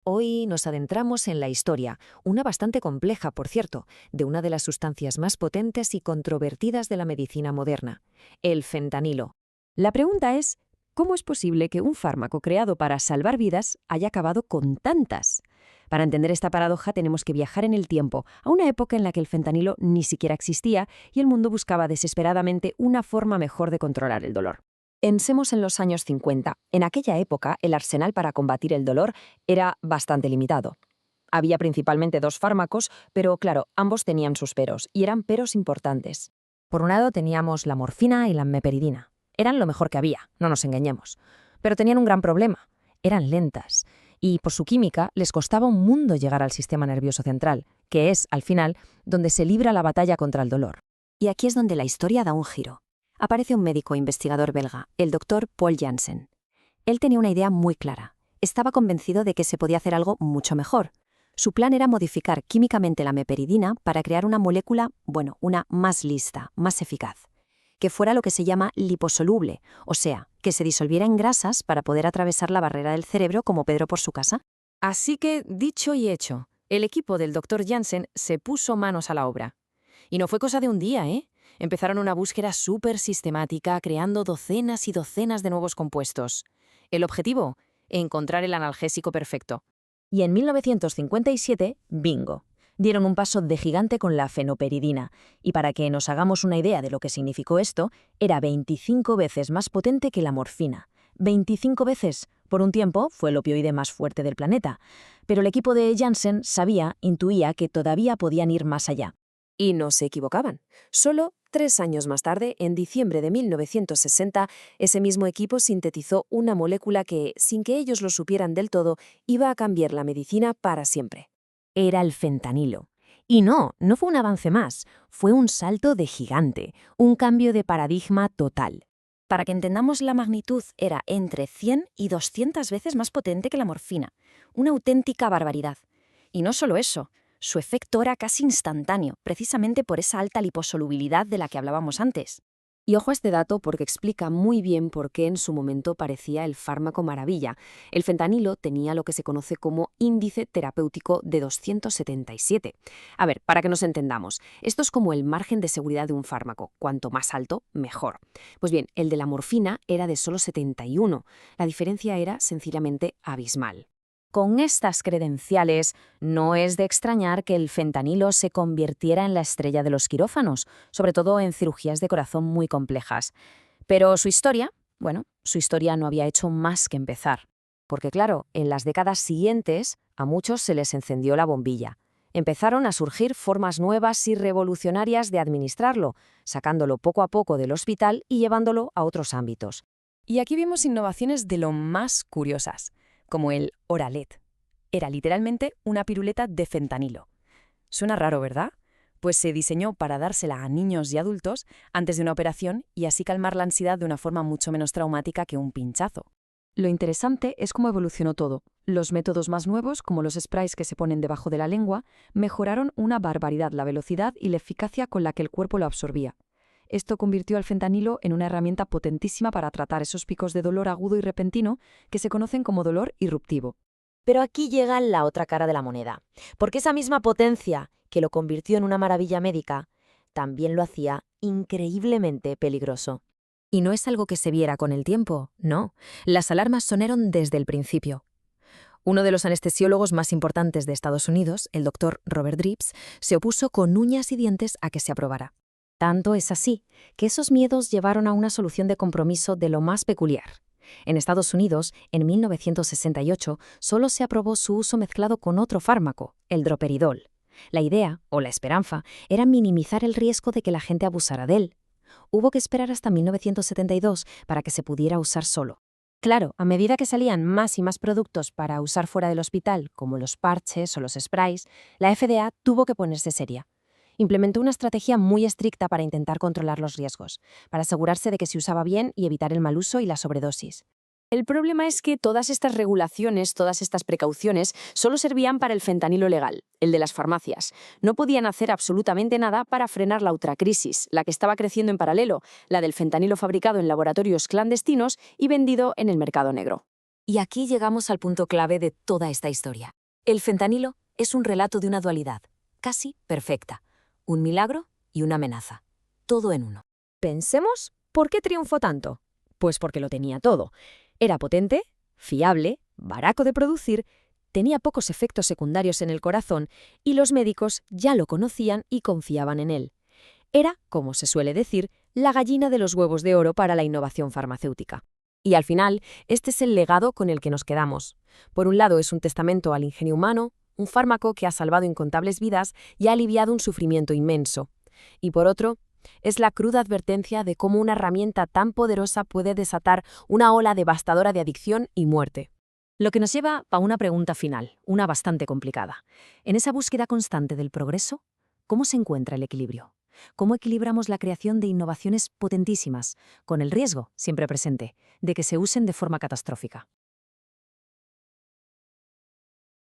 Hoy nos adentramos en la historia, una bastante compleja, por cierto, de una de las sustancias más potentes y controvertidas de la medicina moderna, el fentanilo. La pregunta es, ¿cómo es posible que un fármaco creado para salvar vidas haya acabado con tantas? Para entender esta paradoja tenemos que viajar en el tiempo, a una época en la que el fentanilo ni siquiera existía y el mundo buscaba desesperadamente una forma mejor de controlar el dolor. Pensemos en los años 50. En aquella época, el arsenal para combatir el dolor era bastante limitado. Había principalmente dos fármacos, pero claro, ambos tenían sus peros, y eran peros importantes. Por un lado teníamos la morfina y la meperidina. Eran lo mejor que había, no nos engañemos. Pero tenían un gran problema. Eran lentas. Y por su química les costaba un mundo llegar al sistema nervioso central, que es, al final, donde se libra la batalla contra el dolor. Y aquí es donde la historia da un giro. Aparece un médico investigador belga, el doctor Paul Janssen. Él tenía una idea muy clara. Estaba convencido de que se podía hacer algo mucho mejor. Su plan era modificar químicamente la meperidina para crear una molécula, una más lista, más eficaz, que fuera lo que se llama liposoluble, o sea, que se disolviera en grasas para poder atravesar la barrera del cerebro como Pedro por su casa. Así que, dicho y hecho, el equipo del Dr. Janssen se puso manos a la obra. Y no fue cosa de un día, ¿eh? Empezaron una búsqueda súper sistemática, creando docenas y docenas de nuevos compuestos. El objetivo, encontrar el analgésico perfecto. Y en 1957, bingo. Dieron un paso de gigante con la fenoperidina, y para que nos hagamos una idea de lo que significó esto, era 25 veces más potente que la morfina. 25 veces. Por un tiempo fue el opioide más fuerte del planeta. Pero el equipo de Janssen intuía que todavía podían ir más allá. Y no se equivocaban. Solo 3 años más tarde, en diciembre de 1960, ese mismo equipo sintetizó una molécula que, sin que ellos lo supieran del todo, iba a cambiar la medicina para siempre. Era el fentanilo. Y no fue un avance más, fue un salto de gigante, un cambio de paradigma total. Para que entendamos la magnitud, era entre 100 y 200 veces más potente que la morfina, una auténtica barbaridad. Y no solo eso, su efecto era casi instantáneo, precisamente por esa alta liposolubilidad de la que hablábamos antes. Y ojo a este dato porque explica muy bien por qué en su momento parecía el fármaco maravilla. El fentanilo tenía lo que se conoce como índice terapéutico de 277. A ver, para que nos entendamos, esto es como el margen de seguridad de un fármaco. Cuanto más alto, mejor. Pues bien, el de la morfina era de solo 71. La diferencia era sencillamente abismal. Con estas credenciales, no es de extrañar que el fentanilo se convirtiera en la estrella de los quirófanos, sobre todo en cirugías de corazón muy complejas. Pero su historia no había hecho más que empezar. Porque claro, en las décadas siguientes, a muchos se les encendió la bombilla. Empezaron a surgir formas nuevas y revolucionarias de administrarlo, sacándolo poco a poco del hospital y llevándolo a otros ámbitos. Y aquí vimos innovaciones de lo más curiosas, como el Oralet. Era literalmente una piruleta de fentanilo. Suena raro, ¿verdad? Pues se diseñó para dársela a niños y adultos antes de una operación y así calmar la ansiedad de una forma mucho menos traumática que un pinchazo. Lo interesante es cómo evolucionó todo. Los métodos más nuevos, como los sprays que se ponen debajo de la lengua, mejoraron una barbaridad la velocidad y la eficacia con la que el cuerpo lo absorbía. Esto convirtió al fentanilo en una herramienta potentísima para tratar esos picos de dolor agudo y repentino que se conocen como dolor irruptivo. Pero aquí llega la otra cara de la moneda, porque esa misma potencia que lo convirtió en una maravilla médica, también lo hacía increíblemente peligroso. Y no es algo que se viera con el tiempo, no. Las alarmas sonaron desde el principio. Uno de los anestesiólogos más importantes de Estados Unidos, el doctor Robert Dripps, se opuso con uñas y dientes a que se aprobara. Tanto es así que esos miedos llevaron a una solución de compromiso de lo más peculiar. En Estados Unidos, en 1968, solo se aprobó su uso mezclado con otro fármaco, el droperidol. La idea, o la esperanza, era minimizar el riesgo de que la gente abusara de él. Hubo que esperar hasta 1972 para que se pudiera usar solo. Claro, a medida que salían más y más productos para usar fuera del hospital, como los parches o los sprays, la FDA tuvo que ponerse seria. Implementó una estrategia muy estricta para intentar controlar los riesgos, para asegurarse de que se usaba bien y evitar el mal uso y la sobredosis. El problema es que todas estas regulaciones, todas estas precauciones, solo servían para el fentanilo legal, el de las farmacias. No podían hacer absolutamente nada para frenar la otra crisis, la que estaba creciendo en paralelo, la del fentanilo fabricado en laboratorios clandestinos y vendido en el mercado negro. Y aquí llegamos al punto clave de toda esta historia. El fentanilo es un relato de una dualidad, casi perfecta. Un milagro y una amenaza. Todo en uno. Pensemos, ¿por qué triunfó tanto? Pues porque lo tenía todo. Era potente, fiable, barato de producir, tenía pocos efectos secundarios en el corazón y los médicos ya lo conocían y confiaban en él. Era, como se suele decir, la gallina de los huevos de oro para la innovación farmacéutica. Y al final, este es el legado con el que nos quedamos. Por un lado, es un testamento al ingenio humano, un fármaco que ha salvado incontables vidas y ha aliviado un sufrimiento inmenso. Y por otro, es la cruda advertencia de cómo una herramienta tan poderosa puede desatar una ola devastadora de adicción y muerte. Lo que nos lleva a una pregunta final, una bastante complicada. En esa búsqueda constante del progreso, ¿cómo se encuentra el equilibrio? ¿Cómo equilibramos la creación de innovaciones potentísimas, con el riesgo, siempre presente, de que se usen de forma catastrófica?